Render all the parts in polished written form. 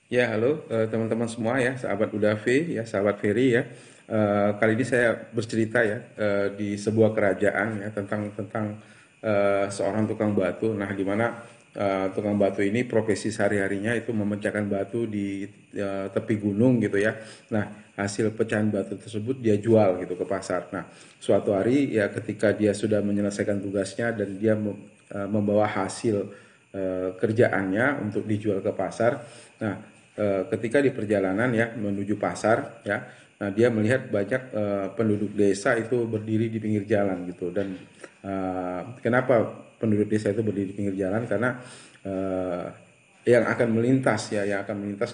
Ya, halo teman-teman semua ya, sahabat Udafi ya, sahabat Ferry ya. Kali ini saya bercerita ya di sebuah kerajaan ya tentang seorang tukang batu. Nah, di mana tukang batu ini profesi sehari-harinya itu memecahkan batu di tepi gunung gitu ya. Nah, hasil pecahan batu tersebut dia jual gitu ke pasar. Nah, suatu hari ya ketika dia sudah menyelesaikan tugasnya dan dia membawa hasil kerjaannya untuk dijual ke pasar. Nah, ketika di perjalanan ya menuju pasar ya, nah dia melihat banyak penduduk desa itu berdiri di pinggir jalan gitu. Dan kenapa penduduk desa itu berdiri di pinggir jalan? Karena uh, yang akan melintas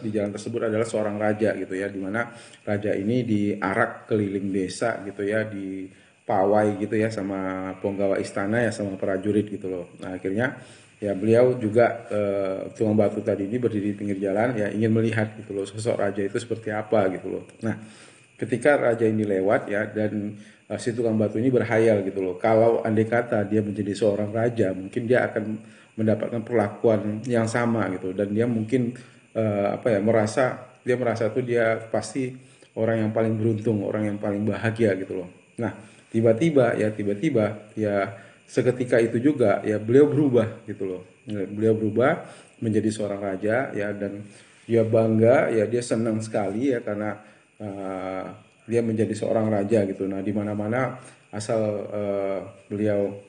di jalan tersebut adalah seorang raja gitu ya, dimana raja ini diarak keliling desa gitu ya, di pawai gitu ya sama penggawa istana ya sama prajurit gitu loh. Nah akhirnya ya beliau juga tukang batu tadi ini berdiri di pinggir jalan ya, ingin melihat gitu loh sosok raja itu seperti apa gitu loh. Nah ketika raja ini lewat ya, dan si tukang batu ini berhayal gitu loh, kalau andai kata dia menjadi seorang raja mungkin dia akan mendapatkan perlakuan yang sama gitu. Dan dia mungkin apa ya, merasa tuh dia pasti orang yang paling beruntung, orang yang paling bahagia gitu loh. Nah tiba-tiba ya seketika itu juga ya beliau berubah gitu loh. Beliau berubah menjadi seorang raja ya, dan dia bangga ya, dia senang sekali ya karena uh, dia menjadi seorang raja gitu. Nah di mana-mana asal beliau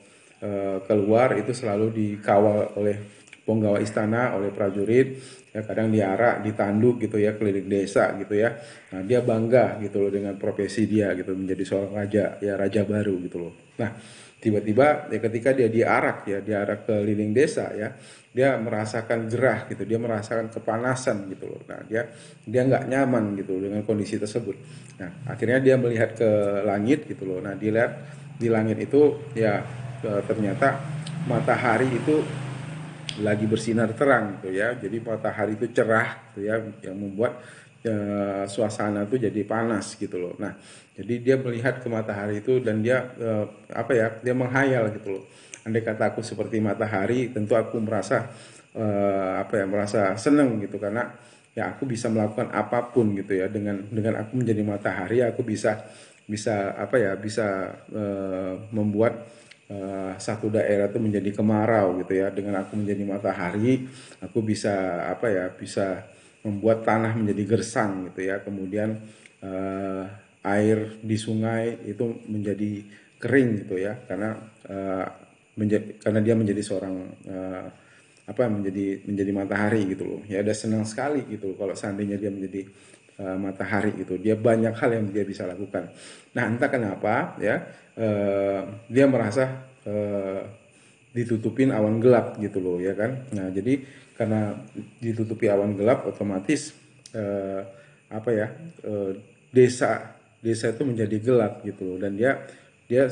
keluar itu selalu dikawal oleh penggawa istana, oleh prajurit ya, kadang diarak, ditanduk gitu ya keliling desa gitu ya. Nah dia bangga gitu loh dengan profesi dia gitu, menjadi seorang raja ya, raja baru gitu loh. Nah tiba-tiba ya ketika dia diarak keliling desa ya, dia merasakan gerah gitu, dia merasakan kepanasan gitu loh. Nah dia nggak nyaman gitu dengan kondisi tersebut. Nah akhirnya dia melihat ke langit gitu loh. Nah dilihat di langit itu ya, ternyata matahari itu lagi bersinar terang gitu ya. Jadi matahari itu cerah gitu ya, yang membuat suasana itu jadi panas gitu loh. Nah, jadi dia melihat ke matahari itu dan dia apa ya? Dia menghayal gitu loh. Andai kata aku seperti matahari, tentu aku merasa apa ya? Merasa senang gitu, karena ya aku bisa melakukan apapun gitu ya, dengan aku menjadi matahari aku bisa bisa apa ya? Bisa membuat satu daerah itu menjadi kemarau gitu ya. Dengan aku menjadi matahari aku bisa apa ya, bisa membuat tanah menjadi gersang gitu ya. Kemudian uh, air di sungai itu menjadi kering gitu ya, karena karena dia menjadi seorang apa, menjadi matahari gitu loh ya. Ada senang sekali gitu loh kalau seandainya dia menjadi matahari gitu. Dia banyak hal yang dia bisa lakukan. Nah entah kenapa ya, dia merasa ditutupin awan gelap gitu loh ya kan. Nah jadi karena ditutupi awan gelap, otomatis eh, apa ya, eh, desa desa itu menjadi gelap gitu loh. Dan dia dia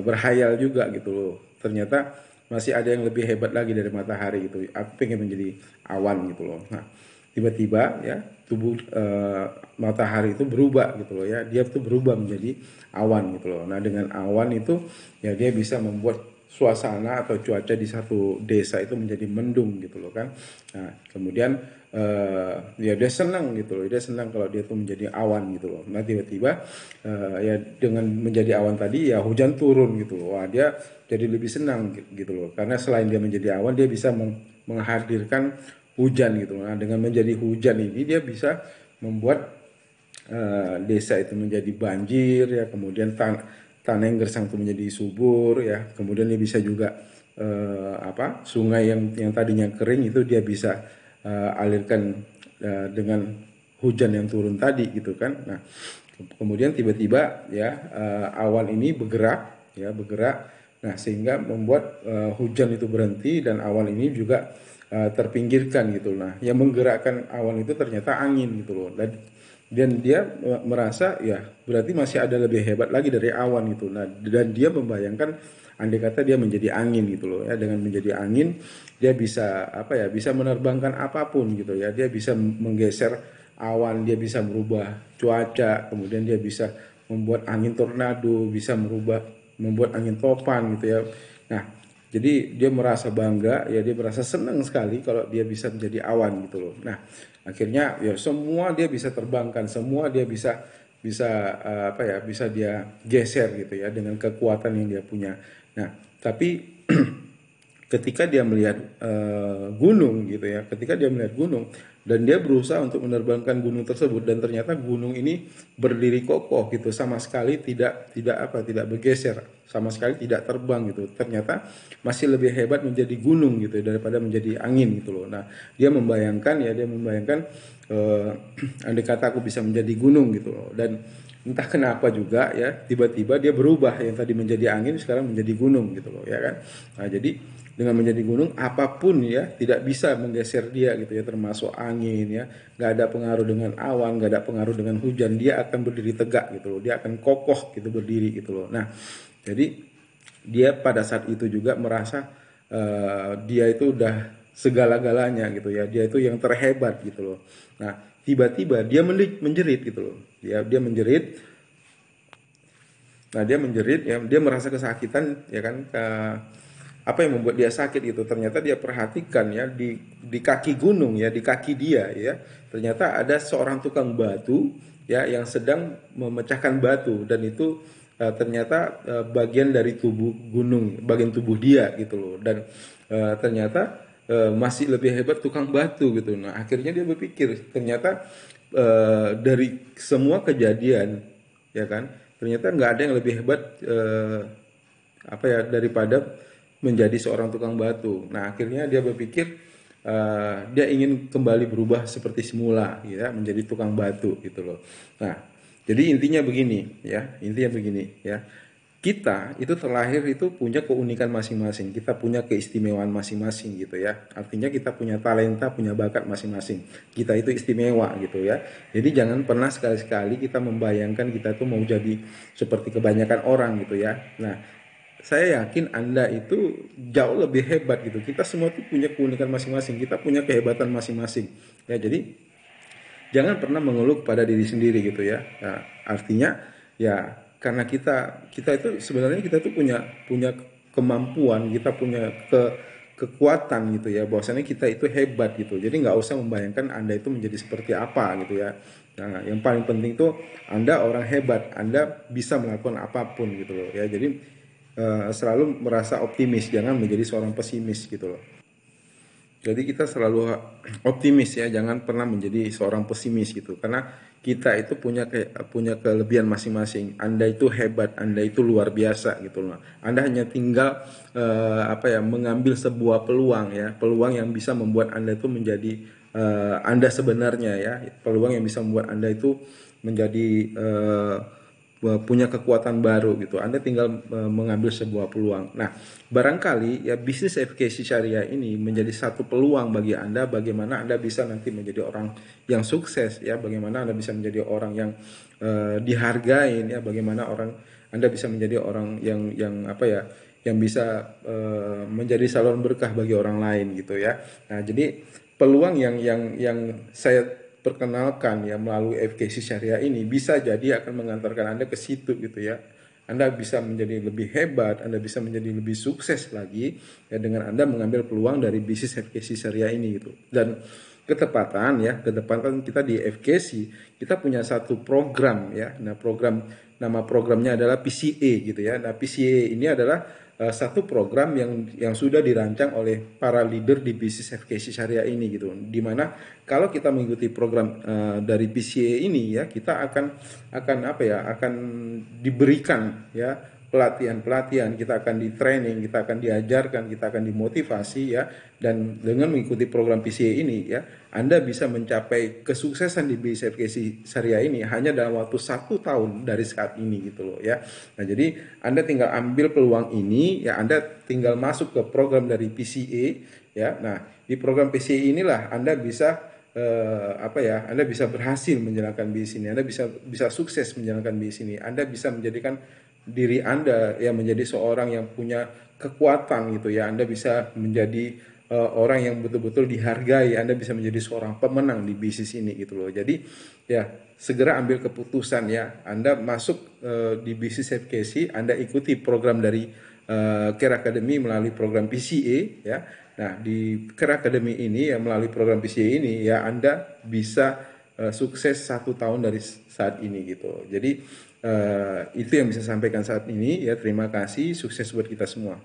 berhayal juga gitu loh, ternyata masih ada yang lebih hebat lagi dari matahari gitu. Aku pengen menjadi awan gitu loh. Nah tiba-tiba ya tubuh matahari itu berubah gitu loh ya, dia tuh berubah menjadi awan gitu loh. Nah dengan awan itu ya dia bisa membuat suasana atau cuaca di satu desa itu menjadi mendung gitu loh kan. Nah kemudian ya dia senang gitu loh, dia senang kalau dia tuh menjadi awan gitu loh. Nah tiba-tiba ya dengan menjadi awan tadi ya hujan turun gitu loh. Wah dia jadi lebih senang gitu loh, karena selain dia menjadi awan dia bisa menghadirkan hujan gitu. Nah dengan menjadi hujan ini dia bisa membuat desa itu menjadi banjir ya, kemudian tanah yang gersang itu menjadi subur ya, kemudian dia bisa juga apa, sungai yang tadinya kering itu dia bisa alirkan dengan hujan yang turun tadi gitu kan. Nah kemudian tiba-tiba ya awan ini bergerak, nah sehingga membuat hujan itu berhenti dan awan ini juga terpinggirkan gitu. Nah yang menggerakkan awan itu ternyata angin gitu loh. Dan dia merasa ya berarti masih ada lebih hebat lagi dari awan gitu. Nah dan dia membayangkan andai kata dia menjadi angin gitu loh ya. Dengan menjadi angin dia bisa apa ya, bisa menerbangkan apapun gitu ya. Dia bisa menggeser awan, dia bisa merubah cuaca, kemudian dia bisa membuat angin tornado, bisa membuat angin topan gitu ya. Nah Jadi dia merasa bangga, ya dia merasa senang sekali kalau dia bisa menjadi awan gitu loh. Nah, akhirnya ya semua dia bisa terbangkan, semua dia bisa bisa apa ya, bisa dia geser gitu ya dengan kekuatan yang dia punya. Nah, tapi ketika dia melihat gunung gitu ya, ketika dia melihat gunung dan dia berusaha untuk menerbangkan gunung tersebut dan ternyata gunung ini berdiri kokoh gitu, sama sekali tidak bergeser, sama sekali tidak terbang gitu. Ternyata masih lebih hebat menjadi gunung gitu daripada menjadi angin gitu loh. Nah, dia membayangkan andai kata aku bisa menjadi gunung gitu loh. Dan entah kenapa juga ya tiba-tiba dia berubah, yang tadi menjadi angin sekarang menjadi gunung gitu loh ya kan. Nah, jadi dengan menjadi gunung apapun ya tidak bisa menggeser dia gitu ya, termasuk angin ya, nggak ada pengaruh dengan awan, nggak ada pengaruh dengan hujan, dia akan berdiri tegak gitu loh, dia akan kokoh gitu berdiri gitu loh. Nah, jadi dia pada saat itu juga merasa dia itu udah segala-galanya gitu ya, dia itu yang terhebat gitu loh. Nah, tiba-tiba dia menjerit gitu loh, dia menjerit. Nah, dia menjerit ya, dia merasa kesakitan ya kan. Apa yang membuat dia sakit itu? Ternyata dia perhatikan ya di kaki gunung ya, di kaki dia ya. Ternyata ada seorang tukang batu ya yang sedang memecahkan batu, dan itu ternyata bagian dari tubuh gunung, bagian tubuh dia gitu loh. Dan ternyata masih lebih hebat tukang batu gitu. Nah, akhirnya dia berpikir ternyata dari semua kejadian ya kan, ternyata nggak ada yang lebih hebat apa ya daripada menjadi seorang tukang batu. Nah, akhirnya dia berpikir dia ingin kembali berubah seperti semula ya, menjadi tukang batu gitu loh. Nah, jadi intinya begini ya, kita itu terlahir itu punya keunikan masing-masing, kita punya keistimewaan masing-masing gitu ya. Artinya kita punya talenta, punya bakat masing-masing, kita itu istimewa gitu ya. Jadi jangan pernah sekali-sekali kita membayangkan kita tuh mau jadi seperti kebanyakan orang gitu ya. Nah, saya yakin Anda itu jauh lebih hebat gitu. Kita semua tuh punya keunikan masing-masing, kita punya kehebatan masing-masing ya. Jadi jangan pernah mengeluh pada diri sendiri gitu ya. Nah, artinya ya karena kita itu sebenarnya kita tuh punya punya kemampuan, kita punya kekuatan gitu ya. Bahwasanya kita itu hebat gitu. Jadi nggak usah membayangkan Anda itu menjadi seperti apa gitu ya. Nah, yang paling penting tuh Anda orang hebat, Anda bisa melakukan apapun gitu loh ya. Jadi selalu merasa optimis, jangan menjadi seorang pesimis gitu loh. Jadi kita selalu optimis ya, jangan pernah menjadi seorang pesimis gitu. Karena kita itu punya kelebihan masing-masing. Anda itu hebat, Anda itu luar biasa gitu loh. Anda hanya tinggal mengambil sebuah peluang ya, peluang yang bisa membuat Anda itu menjadi Anda sebenarnya ya, peluang yang bisa membuat Anda itu menjadi punya kekuatan baru gitu. Anda tinggal mengambil sebuah peluang. Nah, barangkali ya bisnis efekasi syariah ini menjadi satu peluang bagi Anda, bagaimana Anda bisa nanti menjadi orang yang sukses ya, bagaimana Anda bisa menjadi orang yang dihargain ya, bagaimana Anda bisa menjadi orang yang apa ya, yang bisa menjadi saluran berkah bagi orang lain gitu ya. Nah, jadi peluang yang saya perkenalkan ya melalui FKC Syariah ini bisa jadi akan mengantarkan Anda ke situ gitu ya. Anda bisa menjadi lebih hebat, Anda bisa menjadi lebih sukses lagi ya dengan Anda mengambil peluang dari bisnis FKC Syariah ini gitu. Dan ketepatan kita di FKC, kita punya satu program ya. Nah, nama programnya adalah PCA gitu ya. Nah, PCA ini adalah satu program yang sudah dirancang oleh para leader di bisnis FKC Syariah ini gitu. Dimana kalau kita mengikuti program dari PCA ini ya, kita akan diberikan ya pelatihan, kita akan di training, kita akan diajarkan, kita akan dimotivasi ya. Dan dengan mengikuti program PCA ini ya, Anda bisa mencapai kesuksesan di bisnis FKC Syariah ini hanya dalam waktu 1 tahun dari saat ini gitu loh ya. Nah, jadi Anda tinggal ambil peluang ini ya, Anda tinggal masuk ke program dari PCA ya. Nah, di program PCA inilah Anda bisa Anda bisa berhasil menjalankan bisnis ini, Anda bisa sukses menjalankan bisnis ini, Anda bisa menjadikan diri Anda ya menjadi seorang yang punya kekuatan gitu ya, Anda bisa menjadi orang yang betul-betul dihargai, Anda bisa menjadi seorang pemenang di bisnis ini gitu loh. Jadi ya segera ambil keputusan ya, Anda masuk di bisnis FKC, Anda ikuti program dari Care Academy melalui program PCA ya. Nah, di Care Academy ini ya, melalui program PCA ini ya, Anda bisa sukses 1 tahun dari saat ini gitu. Jadi itu yang bisa saya sampaikan saat ini ya. Terima kasih, sukses buat kita semua.